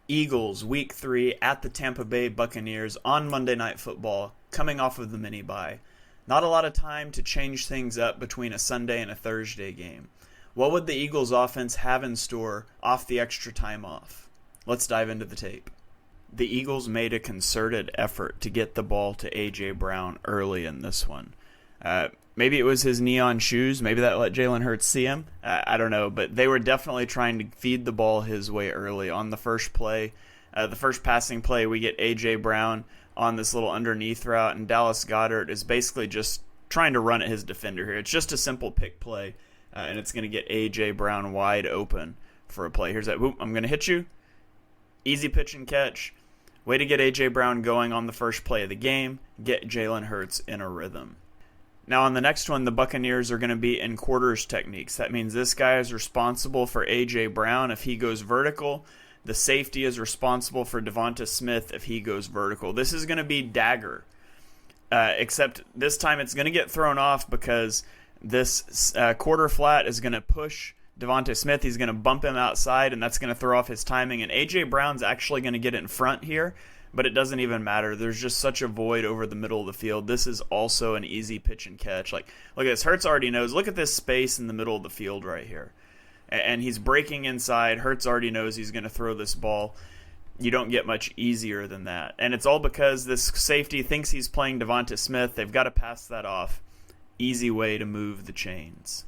Eagles, Week 3 at the Tampa Bay Buccaneers on Monday Night Football, coming off of the mini-bye. Not a lot of time to change things up between a Sunday and a Thursday game. What would the Eagles offense have in store off the extra time off? Let's dive into the tape. The Eagles made a concerted effort to get the ball to A.J. Brown early in this one. Maybe it was his neon shoes. Maybe that let Jalen Hurts see him. I don't know, but they were definitely trying to feed the ball his way early. On the first play, the first passing play, we get A.J. Brown on this little underneath route, and Dallas Goedert is basically just trying to run at his defender here. It's just a simple pick play, and it's going to get A.J. Brown wide open for a play. Here's that. Whoop, I'm going to hit you. Easy pitch and catch. Way to get A.J. Brown going on the first play of the game. Get Jalen Hurts in a rhythm. Now on the next one, the Buccaneers are going to be in quarters techniques. That means this guy is responsible for A.J. Brown if he goes vertical. The safety is responsible for Devonta Smith if he goes vertical. This is going to be dagger, except this time it's going to get thrown off because this quarter flat is going to push Devonta Smith. He's going to bump him outside, and that's going to throw off his timing. And A.J. Brown's actually going to get in front here, but it doesn't even matter. There's just such a void over the middle of the field. This is also an easy pitch and catch. Like, look at this. Hurts already knows. Look at this space in the middle of the field right here. And he's breaking inside. Hurts already knows he's going to throw this ball. You don't get much easier than that. And it's all because this safety thinks he's playing Devonta Smith. They've got to pass that off. Easy way to move the chains.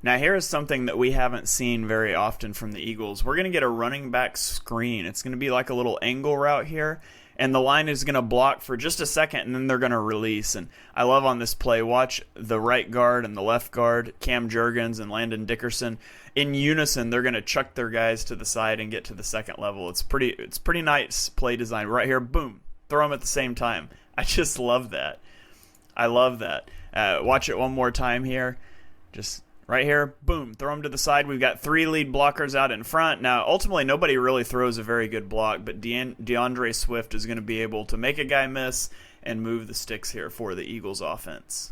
Now here is something that we haven't seen very often from the Eagles. We're going to get a running back screen. It's going to be like a little angle route here, and the line is going to block for just a second, and then they're going to release. And I love on this play, watch the right guard and the left guard, Cam Jurgens and Landon Dickerson. In unison, they're going to chuck their guys to the side and get to the second level. It's pretty nice play design. Right here, boom, throw them at the same time. I just love that. I love that. Watch it one more time here. Just right here, boom, throw them to the side. We've got 3 lead blockers out in front. Now, ultimately, nobody really throws a very good block, but DeAndre Swift is going to be able to make a guy miss and move the sticks here for the Eagles offense.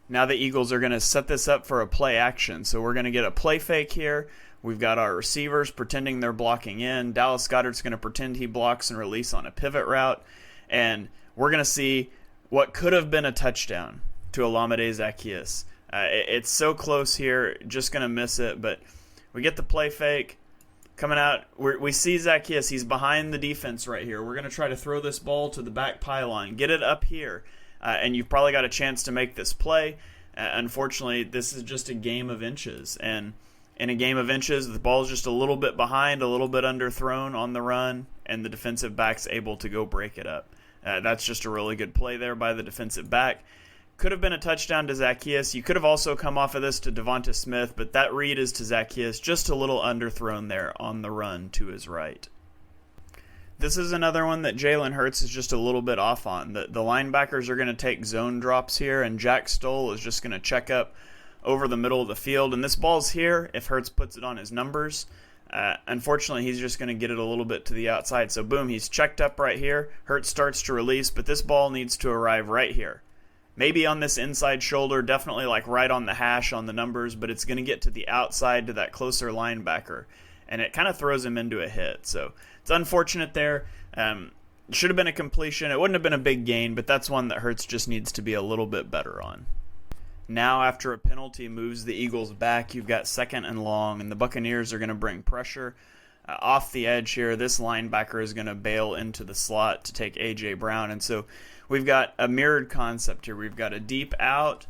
Now the Eagles are going to set this up for a play action. So we're going to get a play fake here. We've got our receivers pretending they're blocking in. Dallas Goedert's going to pretend he blocks and release on a pivot route. And we're going to see what could have been a touchdown to Olamide Zaccheaus. It's so close here, just going to miss it, but we get the play fake coming out. We see Zaccheaus. He's behind the defense right here. We're going to try to throw this ball to the back pylon, get it up here, and you've probably got a chance to make this play. Unfortunately, this is just a game of inches, and in a game of inches, the ball's just a little bit behind, a little bit underthrown on the run, and the defensive back's able to go break it up. That's just a really good play there by the defensive back. Could have been a touchdown to Zaccheaus. You could have also come off of this to Devonta Smith, but that read is to Zaccheaus, just a little underthrown there on the run to his right. This is another one that Jalen Hurts is just a little bit off on. The linebackers are going to take zone drops here, and Jack Stoll is just going to check up over the middle of the field. And this ball's here if Hurts puts it on his numbers. Unfortunately, he's just going to get it a little bit to the outside. So boom, he's checked up right here. Hurts starts to release, but this ball needs to arrive right here. Maybe on this inside shoulder, definitely like right on the hash on the numbers, but it's going to get to the outside to that closer linebacker, and it kind of throws him into a hit. So it's unfortunate there. Should have been a completion. It wouldn't have been a big gain, but that's one that Hurts just needs to be a little bit better on. Now, after a penalty moves the Eagles back, you've got 2nd and long, and the Buccaneers are going to bring pressure off the edge here. This linebacker is going to bail into the slot to take A.J. Brown, and so we've got a mirrored concept here. We've got a deep out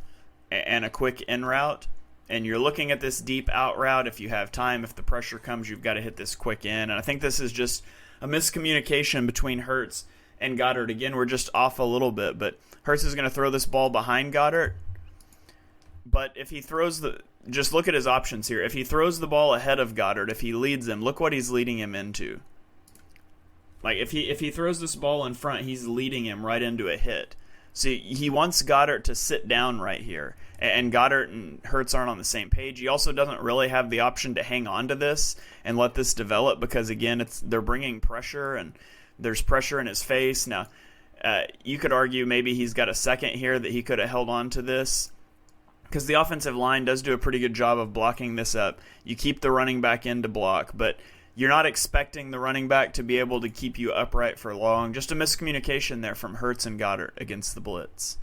and a quick in route. And you're looking at this deep out route. If you have time, if the pressure comes, you've got to hit this quick in. And I think this is just a miscommunication between Hurts and Goedert. Again, we're just off a little bit. But Hurts is going to throw this ball behind Goedert. But if he throws just look at his options here. If he throws the ball ahead of Goedert, if he leads him, look what he's leading him into. Like, if he throws this ball in front, he's leading him right into a hit. So he wants Goedert to sit down right here. And Goedert and Hurts aren't on the same page. He also doesn't really have the option to hang on to this and let this develop because, again, they're bringing pressure, and there's pressure in his face. Now, you could argue maybe he's got a second here that he could have held on to this because the offensive line does do a pretty good job of blocking this up. You keep the running back in to block, but You're not expecting the running back to be able to keep you upright for long. Just a miscommunication there from Hurts and Goddard against the blitz.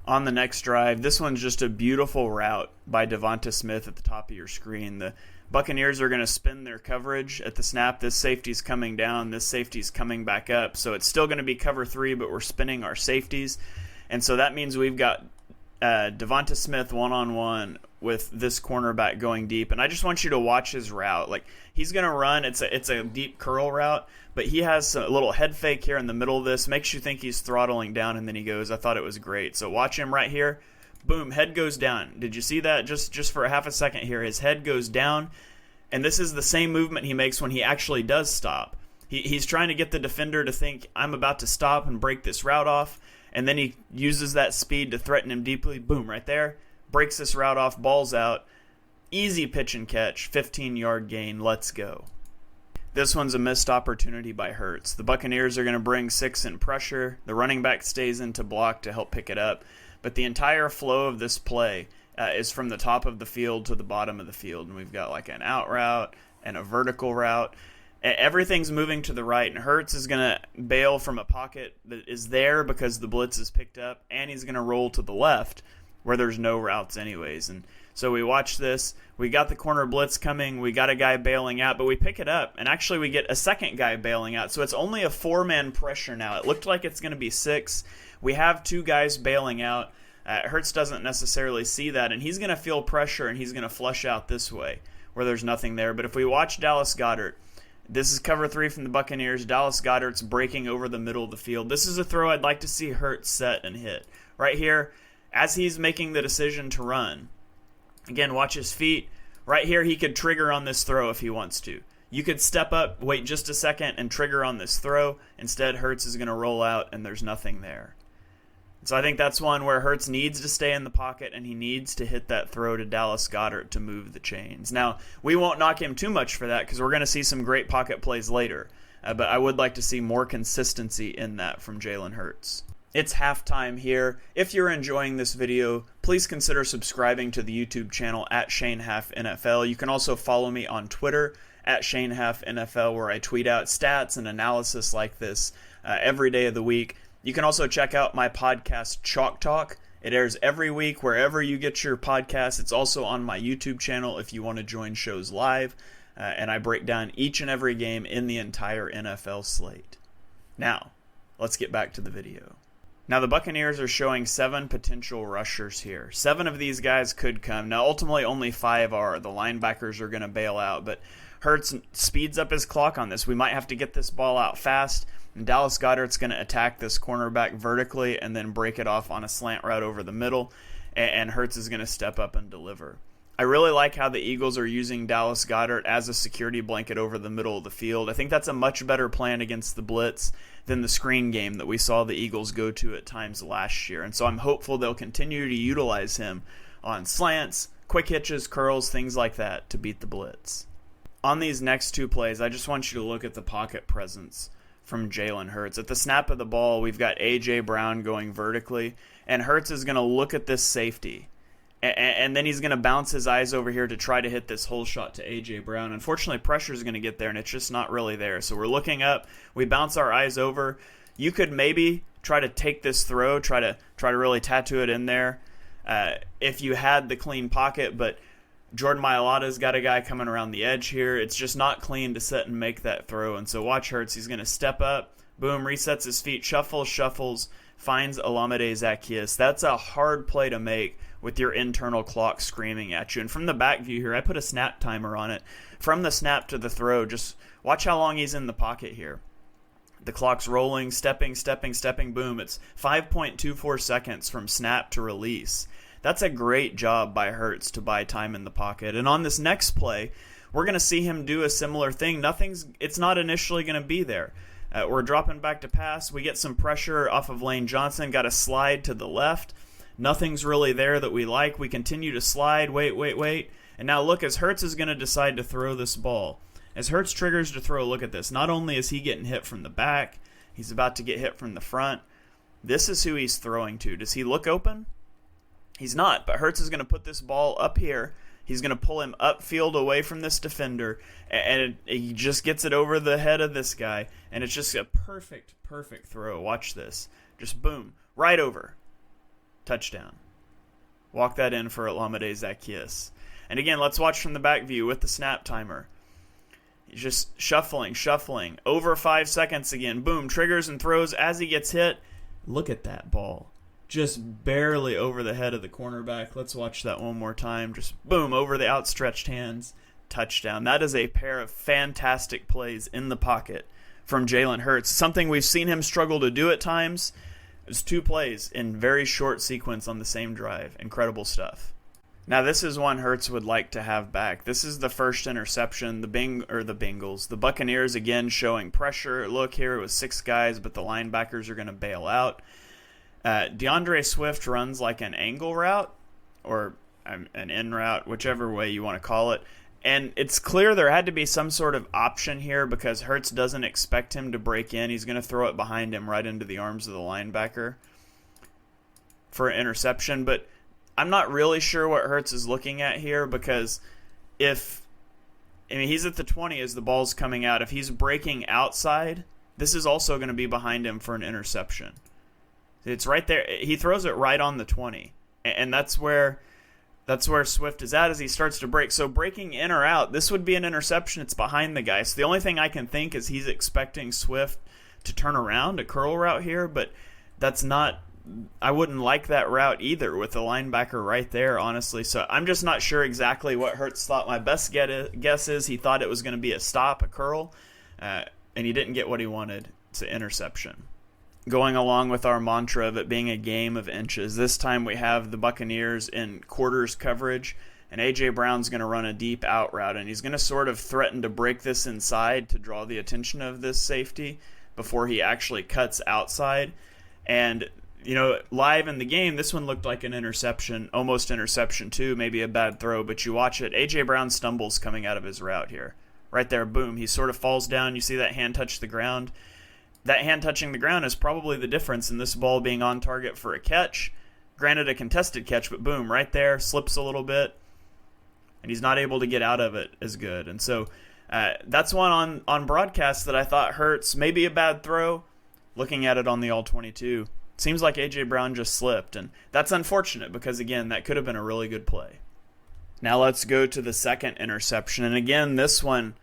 On the next drive, this one's just a beautiful route by Devonta Smith at the top of your screen. The Buccaneers are going to spin their coverage at the snap. This safety's coming down. This safety's coming back up. So it's still going to be cover 3, but we're spinning our safeties. And so that means we've got Devonta Smith one-on-one with this cornerback going deep. And I just want you to watch his route. Like, he's going to run. It's a deep curl route, but he has a little head fake here in the middle of this. Makes you think he's throttling down, and then he goes. I thought it was great. So watch him right here. Boom, head goes down. Did you see that? Just for a half a second here, his head goes down. And this is the same movement he makes when he actually does stop. He's trying to get the defender to think, I'm about to stop and break this route off. And then he uses that speed to threaten him deeply. Boom, right there. Breaks this route off, ball's out. Easy pitch and catch, 15-yard gain. Let's go. This one's a missed opportunity by Hurts. The Buccaneers are going to bring 6 in pressure. The running back stays into block to help pick it up. But the entire flow of this play is from the top of the field to the bottom of the field. And we've got like an out route and a vertical route. Everything's moving to the right, and Hurts is going to bail from a pocket that is there because the blitz is picked up, and he's going to roll to the left where there's no routes anyways. And so we watch this. We got the corner blitz coming. We got a guy bailing out, but we pick it up, and actually we get a second guy bailing out. So it's only a 4-man pressure now. It looked like it's going to be 6. We have 2 guys bailing out. Hurts doesn't necessarily see that, and he's going to feel pressure, and he's going to flush out this way where there's nothing there. But if we watch Dallas Goedert, this is cover 3 from the Buccaneers. Dallas Goedert's breaking over the middle of the field. This is a throw I'd like to see Hurts set and hit. Right here, as he's making the decision to run. Again, watch his feet. Right here, he could trigger on this throw if he wants to. You could step up, wait just a second, and trigger on this throw. Instead, Hurts is going to roll out, and there's nothing there. So I think that's one where Hurts needs to stay in the pocket, and he needs to hit that throw to Dallas Goedert to move the chains. Now, we won't knock him too much for that because we're going to see some great pocket plays later. But I would like to see more consistency in that from Jalen Hurts. It's halftime here. If you're enjoying this video, please consider subscribing to the YouTube channel at ShaneHalfNFL. You can also follow me on Twitter at ShaneHalfNFL, where I tweet out stats and analysis like this every day of the week. You can also check out my podcast, Chalk Talk. It airs every week wherever you get your podcasts. It's also on my YouTube channel if you want to join shows live. And I break down each and every game in the entire NFL slate. Now, let's get back to the video. Now, the Buccaneers are showing 7 potential rushers here. 7 of these guys could come. Now, ultimately, only 5 are. The linebackers are going to bail out. But Hurts speeds up his clock on this. We might have to get this ball out fast. And Dallas Goedert's going to attack this cornerback vertically and then break it off on a slant route over the middle. And Hurts is going to step up and deliver. I really like how the Eagles are using Dallas Goedert as a security blanket over the middle of the field. I think that's a much better plan against the blitz than the screen game that we saw the Eagles go to at times last year. And so I'm hopeful they'll continue to utilize him on slants, quick hitches, curls, things like that to beat the blitz. On these next 2 plays, I just want you to look at the pocket presence from Jalen Hurts. At the snap of the ball, we've got A.J. Brown going vertically, and Hurts is going to look at this safety. And then he's going to bounce his eyes over here to try to hit this hole shot to A.J. Brown. Unfortunately, pressure is going to get there, and it's just not really there. So we're looking up. We bounce our eyes over. You could maybe try to take this throw, try to really tattoo it in there if you had the clean pocket. But Jordan Mailata's got a guy coming around the edge here. It's just not clean to set and make that throw. And so watch Hurts. He's going to step up. Boom, resets his feet, shuffles, finds Olamide Zaccheaus. That's a hard play to make with your internal clock screaming at you. And from the back view here, I put a snap timer on it. From the snap to the throw, just watch how long he's in the pocket here. The clock's rolling, stepping, boom. It's 5.24 seconds from snap to release. That's a great job by Hurts to buy time in the pocket. And on this next play, we're going to see him do a similar thing. It's not initially going to be there. We're dropping back to pass. We get some pressure off of Lane Johnson. Got a slide to the left. Nothing's really there that we like. We continue to slide. Wait. And now look, as Hurts is going to decide to throw this ball. As Hurts triggers to throw, look at this. Not only is he getting hit from the back, he's about to get hit from the front. This is who he's throwing to. Does he look open? He's not, but Hurts is going to put this ball up here. He's going to pull him upfield away from this defender, and he just gets it over the head of this guy, and it's just a perfect throw. Watch this. Just boom, right over. Touchdown. Walk that in for Olamide Zaccheaus. And again, let's watch from the back view with the snap timer. He's just shuffling. Over 5 seconds again. Boom, triggers and throws as he gets hit. Look at that ball. Just barely over the head of the cornerback. Let's watch that one more time. Just boom, over the outstretched hands. Touchdown. That is a pair of fantastic plays in the pocket from Jalen Hurts. Something we've seen him struggle to do at times. It's 2 plays in very short sequence on the same drive. Incredible stuff. Now this is one Hurts would like to have back. This is the first interception. The Bengals. The Buccaneers again showing pressure. Look, here it was 6 guys, but the linebackers are going to bail out. DeAndre Swift runs like an angle route or an in route, whichever way you want to call it. And it's clear there had to be some sort of option here because Hurts doesn't expect him to break in. He's going to throw it behind him right into the arms of the linebacker for an interception. But I'm not really sure what Hurts is looking at here because he's at the 20 as the ball's coming out. If he's breaking outside, this is also going to be behind him for an interception. It's right there. He throws it right on the 20. And that's where Swift is at as he starts to break. So breaking in or out, this would be an interception. It's behind the guy. So the only thing I can think is he's expecting Swift to turn around, a curl route here, but that's not – I wouldn't like that route either with the linebacker right there, honestly. So I'm just not sure exactly what Hurts thought. My best guess is he thought it was going to be a stop, a curl, and he didn't get what he wanted. It's an interception. Going along with our mantra of it being a game of inches, this time we have the Buccaneers in quarters coverage, and A.J. Brown's going to run a deep out route, and he's going to sort of threaten to break this inside to draw the attention of this safety before he actually cuts outside. And, live in the game, this one looked like an interception, almost interception too, maybe a bad throw, but you watch it, A.J. Brown stumbles coming out of his route here. Right there, boom, he sort of falls down, you see that hand touch the ground. That hand touching the ground is probably the difference in this ball being on target for a catch. Granted, a contested catch, but boom, right there, slips a little bit, and he's not able to get out of it as good. And so that's one on broadcast that I thought Hurts, maybe a bad throw. Looking at it on the All-22, seems like A.J. Brown just slipped, and that's unfortunate because, again, that could have been a really good play. Now let's go to the second interception, and again, this one,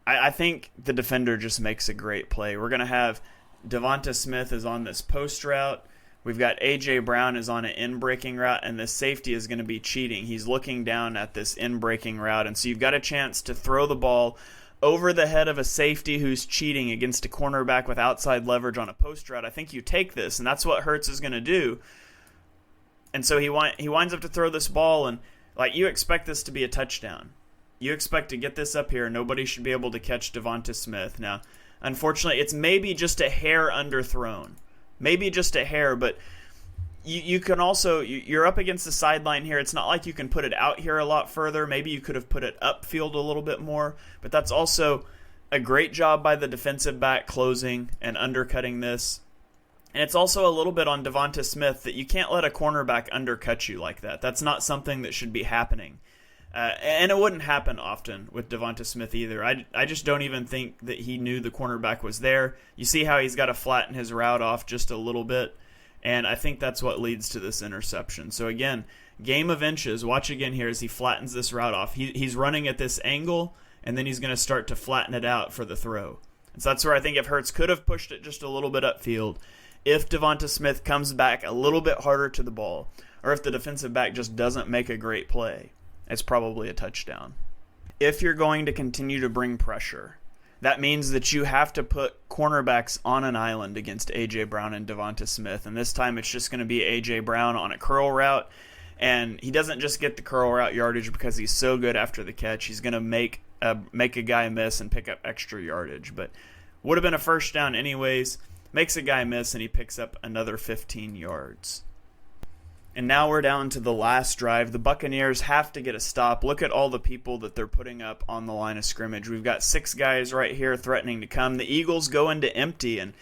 I think the defender just makes a great play. We're going to have Devonta Smith is on this post route. We've got A.J. Brown is on an in-breaking route, and the safety is going to be cheating. He's looking down at this in-breaking route, and so you've got a chance to throw the ball over the head of a safety who's cheating against a cornerback with outside leverage on a post route. I think you take this, and that's what Hurts is going to do. And so he winds up to throw this ball, and you expect this to be a touchdown. You expect to get this up here. Nobody should be able to catch Devonta Smith. Now, unfortunately, it's maybe just a hair underthrown. Maybe just a hair, but you can also, you're up against the sideline here. It's not like you can put it out here a lot further. Maybe you could have put it upfield a little bit more, but that's also a great job by the defensive back closing and undercutting this. And it's also a little bit on Devonta Smith that you can't let a cornerback undercut you like that. That's not something that should be happening. And it wouldn't happen often with Devonta Smith either. I just don't even think that he knew the cornerback was there. You see how he's got to flatten his route off just a little bit, and I think that's what leads to this interception. So again, game of inches. Watch again here as he flattens this route off. He's running at this angle, and then he's going to start to flatten it out for the throw. And so that's where I think if Hurts could have pushed it just a little bit upfield, if Devonta Smith comes back a little bit harder to the ball, or if the defensive back just doesn't make a great play, it's probably a touchdown. If you're going to continue to bring pressure, that means that you have to put cornerbacks on an island against A.J. Brown and Devonta Smith. And this time it's just going to be A.J. Brown on a curl route. And he doesn't just get the curl route yardage because he's so good after the catch. He's going to make a guy miss and pick up extra yardage. But would have been a first down anyways. Makes a guy miss and he picks up another 15 yards. And now we're down to the last drive. The Buccaneers have to get a stop. Look at all the people that they're putting up on the line of scrimmage. We've got 6 guys right here threatening to come. The Eagles go into empty, and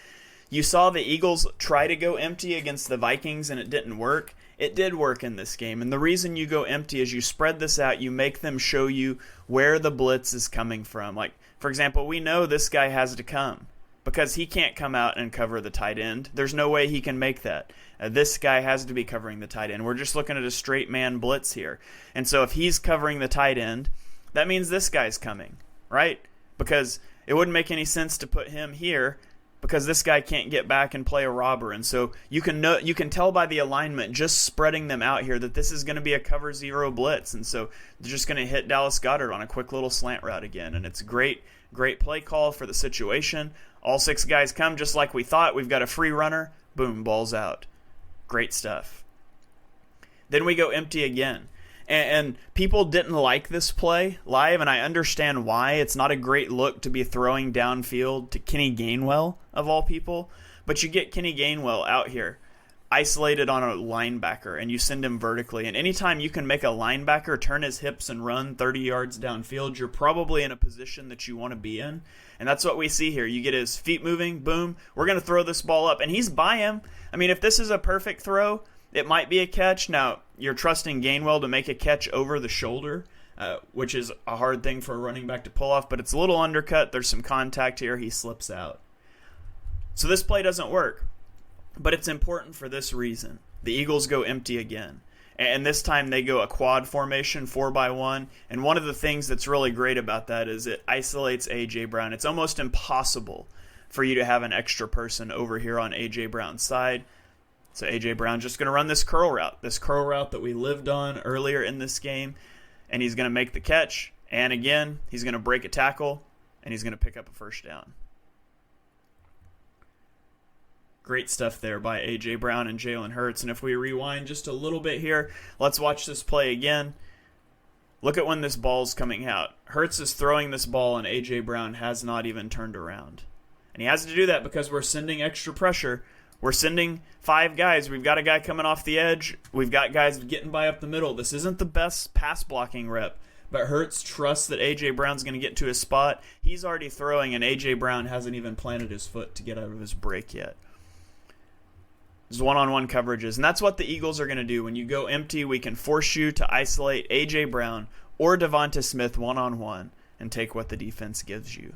you saw the Eagles try to go empty against the Vikings, and it didn't work. It did work in this game, and the reason you go empty is you spread this out, you make them show you where the blitz is coming from. Like, for example, we know this guy has to come because he can't come out and cover the tight end. There's no way he can make that. This guy has to be covering the tight end. We're just looking at a straight man blitz here. And so if he's covering the tight end, that means this guy's coming, right? Because it wouldn't make any sense to put him here because this guy can't get back and play a robber. And so you can tell by the alignment, just spreading them out here, that this is going to be a cover zero blitz. And so they're just going to hit Dallas Goedert on a quick little slant route again. And it's great play call for the situation. All 6 guys come just like we thought. We've got a free runner. Boom, ball's out. Great stuff. Then we go empty again. And people didn't like this play live, and I understand why. It's not a great look to be throwing downfield to Kenny Gainwell, of all people. But you get Kenny Gainwell out here, isolated on a linebacker, and you send him vertically. And anytime you can make a linebacker turn his hips and run 30 yards downfield, you're probably in a position that you want to be in. And that's what we see here. You get his feet moving, boom, we're going to throw this ball up. And he's by him. I mean, if this is a perfect throw, it might be a catch. Now, you're trusting Gainwell to make a catch over the shoulder, which is a hard thing for a running back to pull off, but it's a little undercut. There's some contact here. He slips out. So this play doesn't work, but it's important for this reason. The Eagles go empty again, and this time they go a quad formation, 4-by-1, and one of the things that's really great about that is it isolates A.J. Brown. It's almost impossible for you to have an extra person over here on A.J. Brown's side. So A.J. Brown just going to run this curl route that we lived on earlier in this game, and he's going to make the catch, and again, he's going to break a tackle, and he's going to pick up a first down. Great stuff there by A.J. Brown and Jalen Hurts, and if we rewind just a little bit here, let's watch this play again. Look at when this ball's coming out. Hurts is throwing this ball, and A.J. Brown has not even turned around. And he has to do that because we're sending extra pressure. We're sending 5 guys. We've got a guy coming off the edge. We've got guys getting by up the middle. This isn't the best pass blocking rep, but Hurts trusts that A.J. Brown's going to get to his spot. He's already throwing, and A.J. Brown hasn't even planted his foot to get out of his break yet. There's one-on-one coverages, and that's what the Eagles are going to do. When you go empty, we can force you to isolate A.J. Brown or Devonta Smith one-on-one and take what the defense gives you.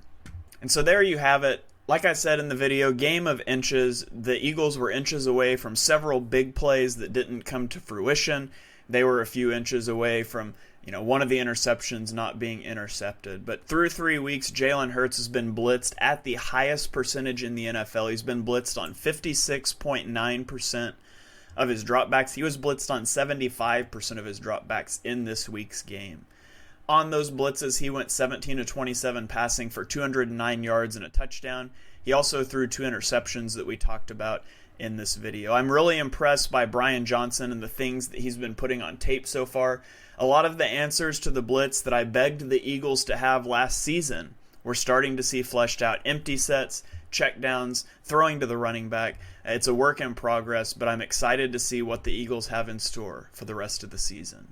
And so there you have it. Like I said in the video, game of inches. The Eagles were inches away from several big plays that didn't come to fruition. They were a few inches away from, one of the interceptions not being intercepted. But through 3 weeks, Jalen Hurts has been blitzed at the highest percentage in the NFL. He's been blitzed on 56.9% of his dropbacks. He was blitzed on 75% of his dropbacks in this week's game. On those blitzes, he went 17-27 passing for 209 yards and a touchdown. He also threw 2 interceptions that we talked about in this video. I'm really impressed by Brian Johnson and the things that he's been putting on tape so far. A lot of the answers to the blitz that I begged the Eagles to have last season, we're starting to see fleshed out. Empty sets, checkdowns, throwing to the running back. It's a work in progress, but I'm excited to see what the Eagles have in store for the rest of the season.